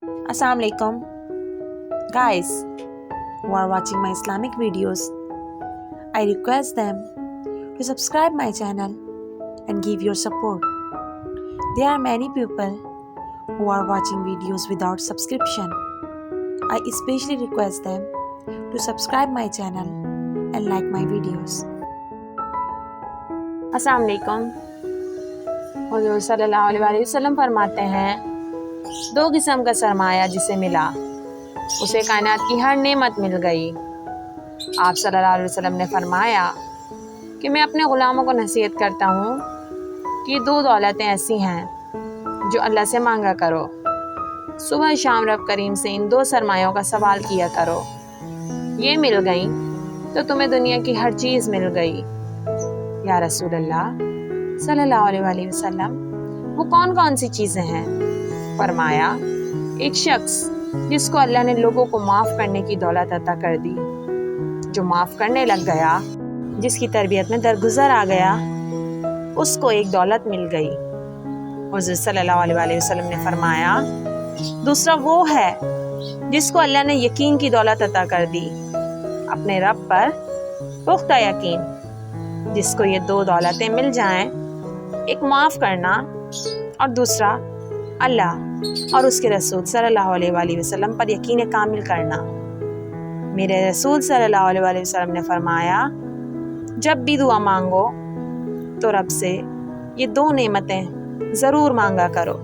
Assalamu alaikum. Guys who are watching my Islamic videos, I request them to subscribe my channel and give your support. There are many people who are watching videos without subscription. I especially request them to subscribe my channel and like my videos. السلام علیکم. حضور صلی اللہ علیہ وسلم فرماتے ہیں 2 قسم کا سرمایہ جسے ملا اسے کائنات کی ہر نعمت مل گئی. آپ صلی اللہ علیہ وسلم نے فرمایا کہ میں اپنے غلاموں کو نصیحت کرتا ہوں کہ 2 دولتیں ایسی ہیں جو اللہ سے مانگا کرو. صبح شام رب کریم سے ان 2 سرمایوں کا سوال کیا کرو. یہ مل گئیں تو تمہیں دنیا کی ہر چیز مل گئی. یا رسول اللہ صلی اللہ علیہ وسلم وہ کون کون سی چیزیں ہیں؟ فرمایا ایک شخص جس کو اللہ نے لوگوں کو معاف کرنے کی دولت عطا کر دی، جو معاف کرنے لگ گیا، جس کی تربیت میں درگزر آ گیا، اس کو ایک دولت مل گئی. حضور صلی اللہ علیہ وسلم نے فرمایا دوسرا وہ ہے جس کو اللہ نے یقین کی دولت عطا کر دی، اپنے رب پر پختہ یقین. جس کو یہ 2 دولتیں مل جائیں، ایک معاف کرنا اور دوسرا اللہ اور اس کے رسول صلی اللہ علیہ وسلم پر یقین کامل کرنا. میرے رسول صلی اللہ علیہ وسلم نے فرمایا جب بھی دعا مانگو تو رب سے یہ 2 نعمتیں ضرور مانگا کرو.